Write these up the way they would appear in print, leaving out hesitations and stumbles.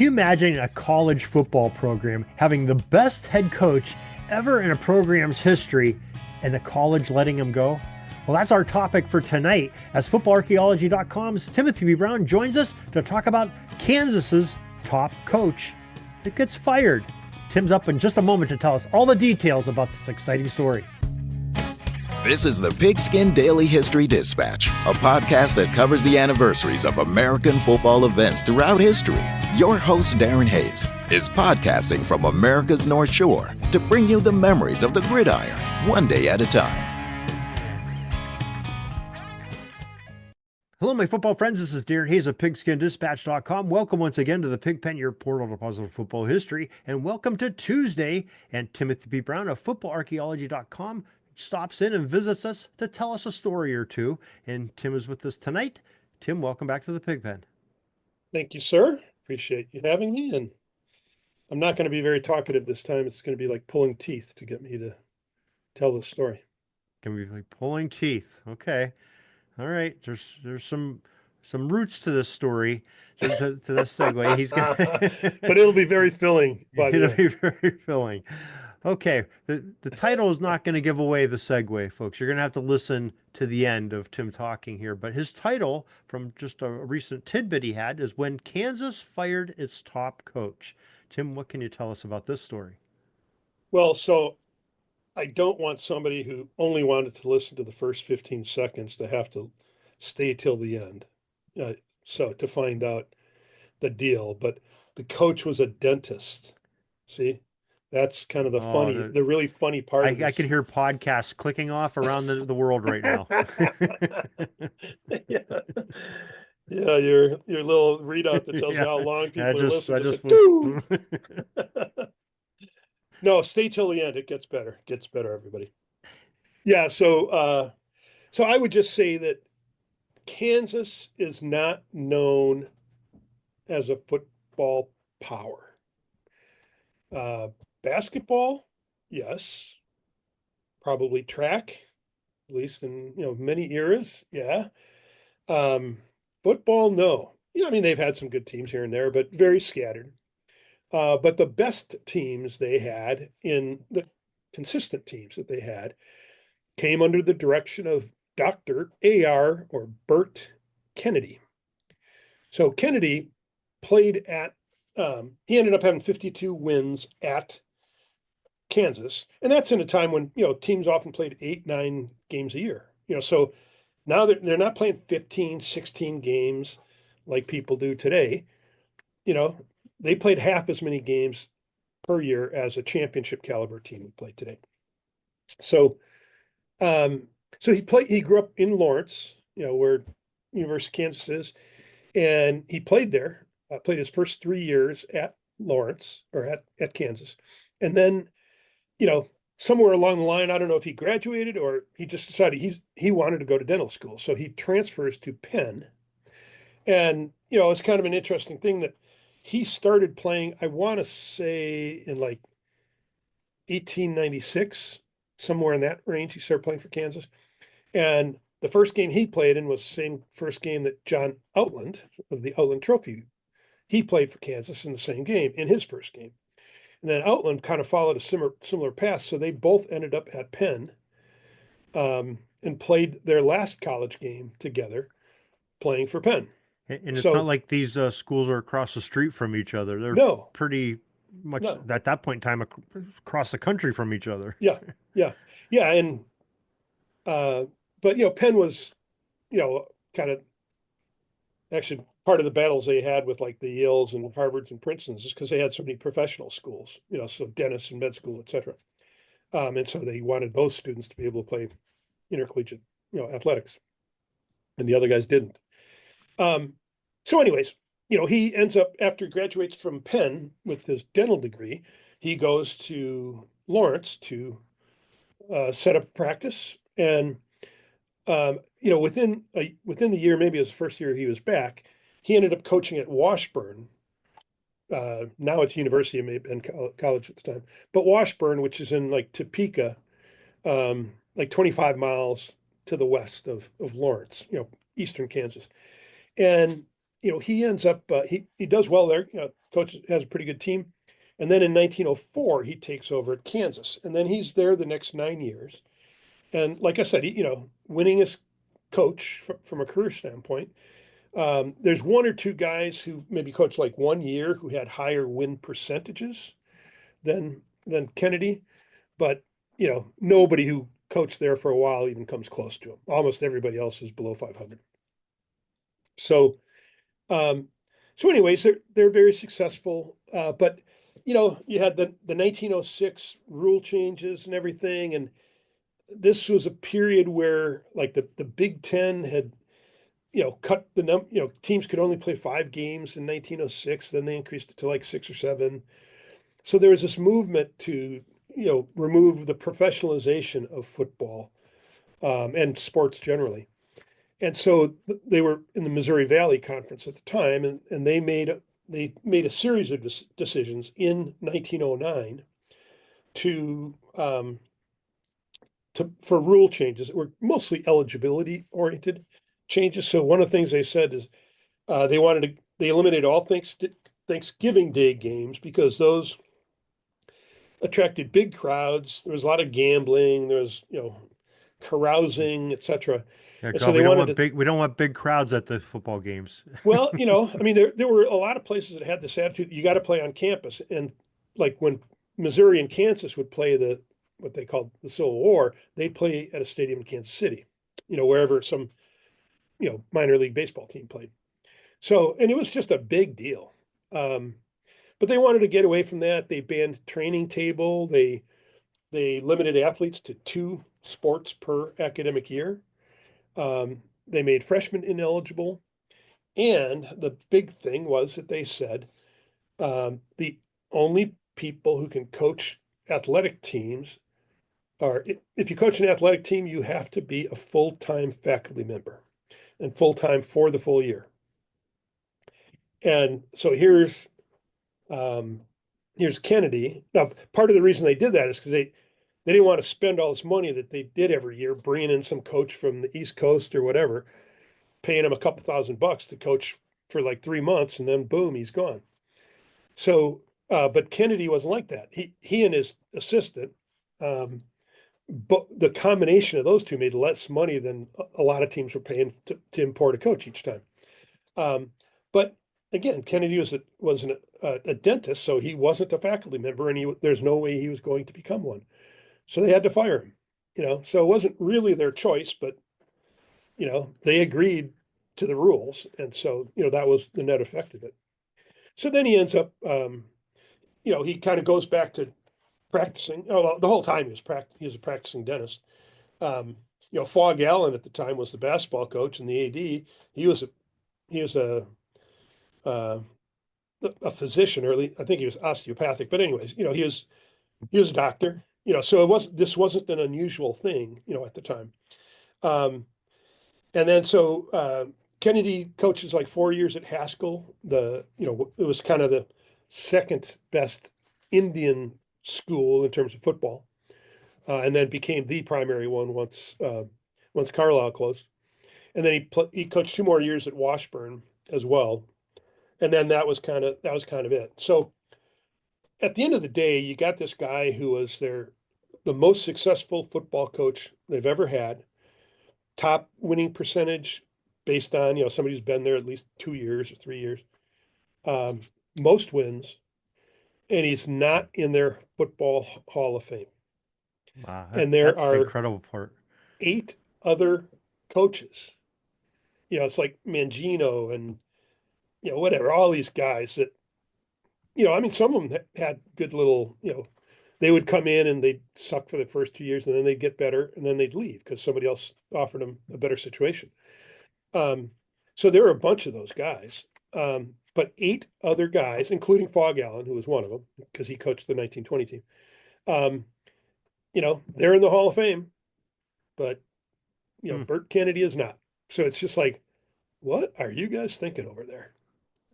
Can you imagine a college football program having the best head coach ever in a program's history and the college letting him go? Well, that's our topic for tonight as footballarchaeology.com's Timothy B. Brown joins us to talk about Kansas's top coach that gets fired. Tim's up in just a moment to tell us all the details about this exciting story. This is the Pigskin Daily History Dispatch, a podcast that covers the anniversaries of American football events throughout history. Your host, Darren Hayes, is podcasting from America's North Shore to bring you the memories of the gridiron, one day at a time. Hello, my football friends. This is Darren Hayes of PigskinDispatch.com. Welcome once again to the Pigpen, your portal to positive football history, and welcome to Tuesday. And Timothy B. Brown of footballarchaeology.com stops in and visits us to tell us a story or two. And Tim is with us tonight. Tim, welcome back to the Pigpen. Thank you, sir. Appreciate you having me. And I'm not going to be very talkative this time. It's going to be like pulling teeth to get me to tell the story. Can we be like pulling teeth? Okay. All right. There's some roots to this story, to this segue. He's gonna but it'll be very filling. It'll be very filling. Okay. The title is not going to give away the segue, folks. You're going to have to listen to the end of Tim talking here. But his title, from just a recent tidbit he had, is When Kansas Fired Its Top Coach. Tim, what can you tell us about this story? Well, so I don't want somebody who only wanted to listen to the first 15 seconds to have to stay till the end. So to find out the deal. But the coach was a dentist. See? That's kind of the really funny part. I can hear podcasts clicking off around the world right now. Yeah, your little readout that tells you how long people are listening. No, stay till the end. It gets better. It gets better, everybody. Yeah, so I would just say that Kansas is not known as a football power. Basketball, yes. Probably track, at least in many eras, yeah. Football, no. Yeah, I mean they've had some good teams here and there, but very scattered. But the best teams they had, in the consistent teams that they had, came under the direction of Dr. A.R. or Bert Kennedy. So Kennedy played at, he ended up having 52 wins at Kansas. And that's in a time when, teams often played 8-9 games a year. So now they're not playing 15, 16 games like people do today. They played half as many games per year as a championship caliber team would play today. So, he grew up in Lawrence, where University of Kansas is, and he played there, played his first 3 years at Lawrence or at Kansas. And then, somewhere along the line, I don't know if he graduated or he just decided he wanted to go to dental school. So he transfers to Penn. And, it's kind of an interesting thing that he started playing, I want to say in like 1896, somewhere in that range, he started playing for Kansas. And the first game he played in was the same first game that John Outland of the Outland Trophy, he played for Kansas in the same game, in his first game. And then Outland kind of followed a similar path. So they both ended up at Penn and played their last college game together playing for Penn. And it's not like these schools are across the street from each other. They're pretty much at that point in time across the country from each other. Yeah. And, but, Penn was, kind of actually part of the battles they had with like the Yales and Harvards and Princetons is because they had so many professional schools, so dentists and med school, et cetera. And so they wanted those students to be able to play intercollegiate, athletics, and the other guys didn't. So anyways, he ends up, after he graduates from Penn with his dental degree, he goes to Lawrence to set up practice. And, within the year, maybe his first year he was back, he ended up coaching at Washburn. Now it's university, it may have been college at the time, but Washburn, which is in like Topeka, like 25 miles to the west of Lawrence, eastern Kansas. And he ends up he does well there. Coach has a pretty good team, and then in 1904 he takes over at Kansas, and then he's there the next 9 years. And like I said, winningest coach from a career standpoint. There's one or two guys who maybe coached like 1 year who had higher win percentages than Kennedy, but nobody who coached there for a while even comes close to him. Almost everybody else is below 500. So, um, anyways, they're very successful. But you had the 1906 rule changes and everything, and this was a period where like the Big Ten had cut the teams could only play 5 games in 1906. Then they increased it to like 6 or 7. So there was this movement to remove the professionalization of football and sports generally. And so they were in the Missouri Valley Conference at the time, and they made a series of decisions in 1909 to for rule changes that were mostly eligibility oriented changes. So one of the things they said is they eliminated all Thanksgiving Day games because those attracted big crowds. There was a lot of gambling. There was carousing, etc. Yeah, And so God, they wanted to. we don't want big crowds at the football games. Well, I mean, there were a lot of places that had this attitude. You got to play on campus, and like when Missouri and Kansas would play what they called the Civil War, they'd play at a stadium in Kansas City, wherever some minor league baseball team played. So, and it was just a big deal. But they wanted to get away from that. They banned training table. They limited athletes to 2 sports per academic year. They made freshmen ineligible. And the big thing was that they said the only people who can coach athletic teams are, if you coach an athletic team, you have to be a full-time faculty member and full-time for the full year. And so here's Kennedy. Now, part of the reason they did that is because they didn't want to spend all this money that they did every year, bringing in some coach from the East Coast or whatever, paying him a couple $1,000 to coach for like 3 months, and then boom, he's gone. So, but Kennedy wasn't like that. He and his assistant, but the combination of those two made less money than a lot of teams were paying to import a coach each time. But again, Kennedy was a dentist, so he wasn't a faculty member, and there's no way he was going to become one. So they had to fire him. So it wasn't really their choice, but they agreed to the rules, and so that was the net effect of it. So then he ends up, he kind of goes back to practicing. Oh, well, the whole time he was a practicing dentist. Fogg Allen at the time was the basketball coach and the AD. He was a physician, or at least I think he was osteopathic. But anyways, he was a doctor. So this wasn't an unusual thing, at the time. And then so Kennedy coaches like 4 years at Haskell. It was kind of the second best Indian school in terms of football, and then became the primary one once Carlisle closed. And then he coached 2 more years at Washburn as well, and then that was kind of it. So at the end of the day, you got this guy who was the most successful football coach they've ever had, top winning percentage based on somebody who's been there at least 2 years or 3 years, most wins, and he's not in their football Hall of Fame. Wow, And there that's the are incredible part. 8 other coaches. It's like Mangino and whatever, all these guys that I mean, some of them had good little, they would come in and they'd suck for the first 2 years, and then they'd get better, and then they'd leave because somebody else offered them a better situation. So there were a bunch of those guys, but 8 other guys, including Fogg Allen, who was one of them because he coached the 1920 team. They're in the Hall of Fame, but Bert Kennedy is not. So it's just like, what are you guys thinking over there?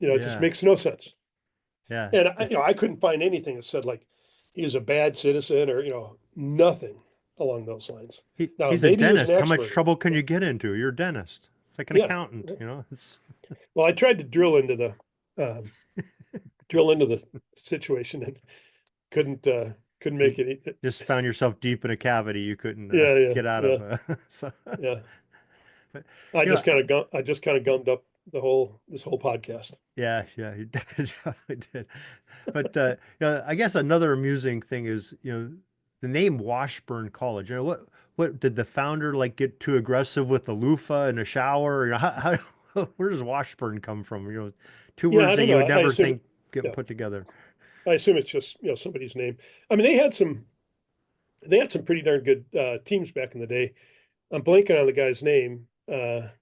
It just makes no sense. Yeah. And I couldn't find anything that said like he was a bad citizen or nothing along those lines. Now He's a maybe he was an dentist. How much expert. trouble can you get into? You're a dentist. It's like an Yeah. accountant, you know. It's Well, I tried to um, drill into the situation and couldn't make it. just found yourself deep in a cavity you couldn't Yeah, yeah, get out yeah, of. So, yeah. but I you know, just kind of gummed up this whole podcast. yeah, yeah, you definitely did. But you know, I guess another amusing thing is, you know, the name Washburn College. You know, what did the founder like get too aggressive with the loofah in a shower? You know, how where does Washburn come from? You know, two Yeah, words I that don't you know. would I never assume think get yeah, put together. I assume it's just somebody's name. I mean, they had some pretty darn good teams back in the day. I'm blanking on the guy's name, but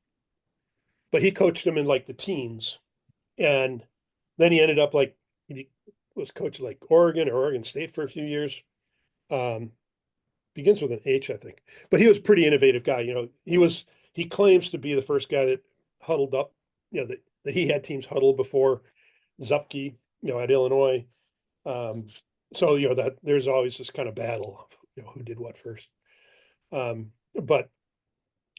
he coached them in like the teens, and then he ended up like he was coach like Oregon or Oregon State for a few years. Um, Begins with an H, I think. But he was a pretty innovative guy. He claims to be the first guy that huddled up, that he had teams huddled before Zupke, at Illinois. Um, so that there's always this kind of battle of who did what first. But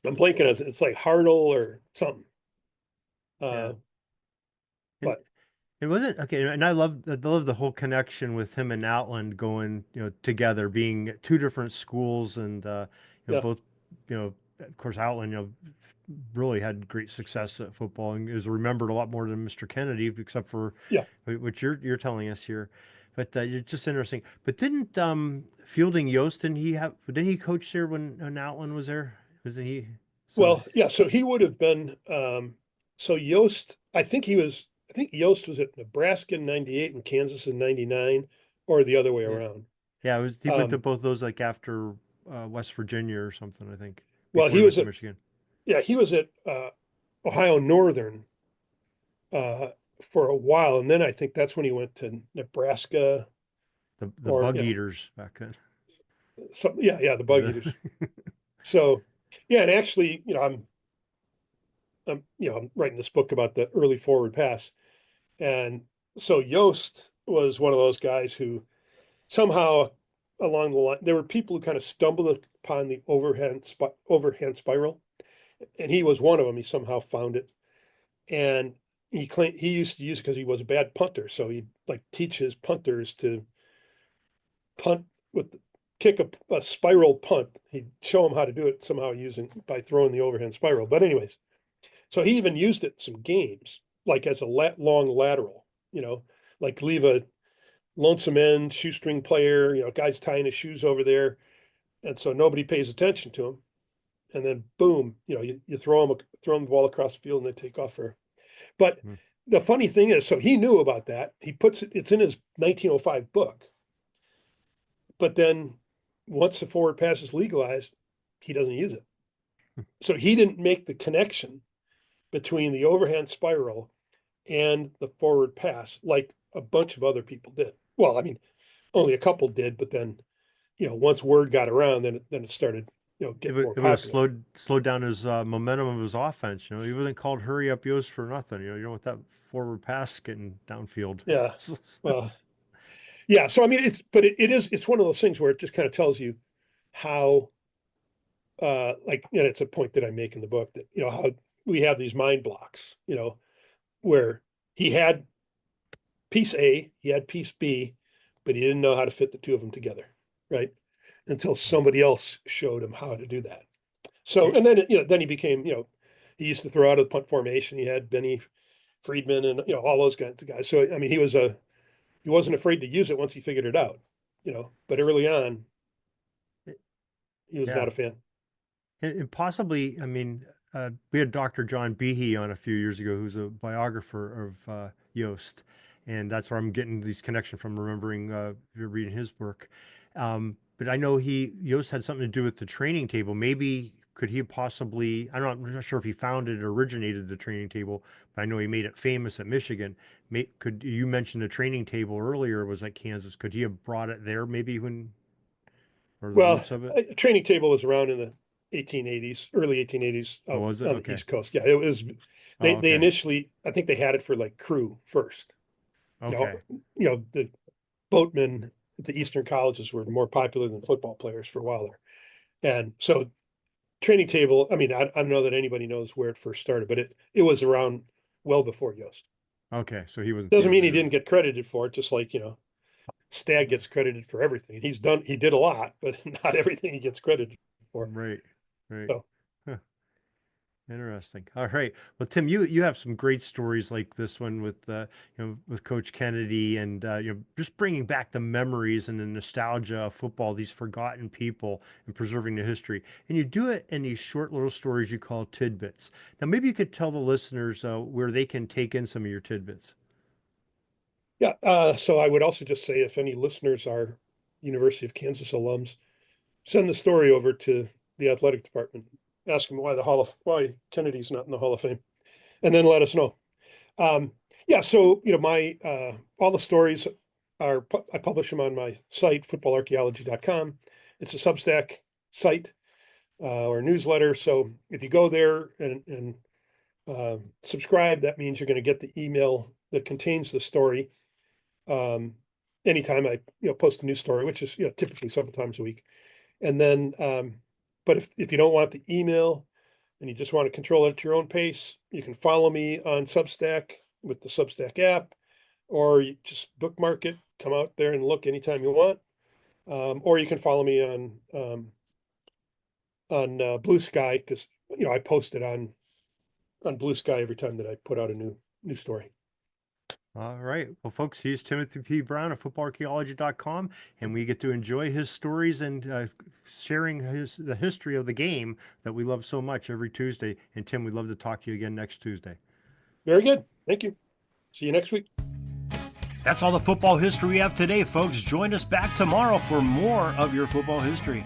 I'm blanking as it's like Hartle or something. Yeah. Uh, And but it wasn't okay, and I love the whole connection with him and Outland going, you know, together, being at two different schools, and you know, yeah, both, you know, of course, Outland, you know, really had great success at football and is remembered a lot more than Mr. Kennedy, except for yeah. what you're telling us here. But it's just interesting. But didn't Fielding Yost, didn't he coach there when Outland was there? Wasn't he? So Well, yeah. So he would have been. So Yost, I think he was. I think Yost was at Nebraska in '98 and Kansas in '99, or the other way yeah, around. yeah, he went to Um, both those like after West Virginia or something, I think, well, before he he went was to at Michigan. he was at Ohio Northern uh, for a while, and then I think that's when he went to Nebraska The or Bug Eaters back then. the Bug The- Eaters. So yeah, and actually, I'm writing this book about the early forward pass, and so Yost was one of those guys who somehow along the line there were people who kind of stumbled upon the overhand spiral, and he was one of them. He somehow found it, and he used to use it because he was a bad punter. So he'd like teach his punters to punt kick a spiral punt. He'd show them how to do it somehow using by throwing the overhand spiral. But anyways, so he even used it in some games, like as a long lateral, like leave a lonesome end shoestring player, guys tying his shoes over there. And so nobody pays attention to him. And then boom, you throw him the ball across the field and they take off for. But Hmm. the funny thing is, so he knew about that. He puts it's in his 1905 book. But then once the forward pass is legalized, he doesn't use it. So he didn't make the connection between the overhand spiral and the forward pass like a bunch of other people did. Well, I mean, only a couple did, but then, once word got around, then it started, getting more it would have popular. slowed down his momentum of his offense. You know, he wasn't called hurry up Yost for nothing. You know, with that forward pass getting downfield. Yeah. Well, yeah. So I mean, it's one of those things where it just kind of tells you how, it's a point that I make in the book that how we have these mind blocks, where he had piece A, he had piece B, but he didn't know how to fit the two of them together, right? Until somebody else showed him how to do that. So, It- and then then he became, he used to throw out of the punt formation. He had Benny Friedman and all those kinds of guys. So I mean, he wasn't afraid to use it once he figured it out, But early on, it- he was yeah. not a fan. And possibly, I mean, we had Dr. John Behe on a few years ago, who's a biographer of Yost, and that's where I'm getting these connections from, remembering reading his work. But I know Yost had something to do with the training table. Maybe could he have possibly? I'm not sure if he founded or originated the training table, but I know he made it famous at Michigan. Could you mention the training table earlier? Was at Kansas? Could he have brought it there? Maybe when or the Well, roots of it? a training table was around in the 1880s, early 1880s Oh, out was it? on the Okay. East Coast. Yeah, it was. Oh, They okay. initially, I think they had it for like crew first. You know, Okay. the boatmen at the Eastern colleges were more popular than football players for a while there, and so training table, I mean, I don't know that anybody knows where it first started, but it was around well before Yost. Okay, so he was. Doesn't mean he didn't get credited for it, just like, Stagg gets credited for everything. He did a lot, but not everything he gets credited for. Right. So. Huh. Interesting. All right. Well, Tim, you have some great stories like this one with with Coach Kennedy, and just bringing back the memories and the nostalgia of football, these forgotten people, and preserving the history. And you do it in these short little stories you call tidbits. Now, maybe you could tell the listeners where they can take in some of your tidbits. Yeah. So I would also just say, if any listeners are University of Kansas alums, send the story over to the athletic department. Ask them why Kennedy's not in the Hall of Fame, and then let us know. So my all the stories I publish them on my site, footballarchaeology.com. It's a Substack site or newsletter. So if you go there and subscribe, that means you're going to get the email that contains the story anytime I post a new story, which is typically several times a week. And then but if you don't want the email and you just want to control it at your own pace, you can follow me on Substack with the Substack app, or you just bookmark it, come out there and look anytime you want. Or you can follow me on Blue Sky, because I post it on Blue Sky every time that I put out a new story. All right. Well, folks, he's Timothy P. Brown of footballarchaeology.com, and we get to enjoy his stories and sharing the history of the game that we love so much every Tuesday. And Tim, we'd love to talk to you again next Tuesday. Very good. Thank you. See you next week. That's all the football history we have today, folks. Join us back tomorrow for more of your football history.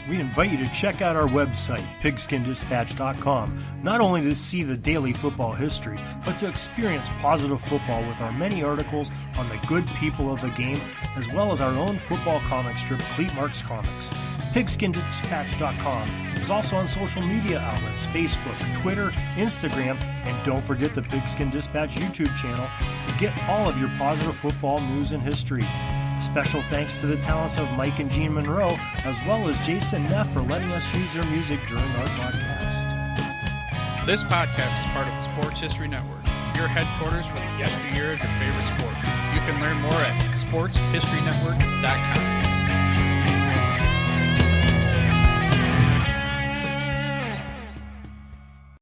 We invite you to check out our website, pigskindispatch.com, not only to see the daily football history, but to experience positive football with our many articles on the good people of the game, as well as our own football comic strip, Cleat Marks Comics. Pigskindispatch.com is also on social media outlets, Facebook, Twitter, Instagram, and don't forget the Pigskin Dispatch YouTube channel to get all of your positive football news and history. Special thanks to the talents of Mike and Gene Monroe, as well as Jason Neff for letting us use their music during our podcast. This podcast is part of the Sports History Network, your headquarters for the yesteryear of your favorite sport. You can learn more at sportshistorynetwork.com.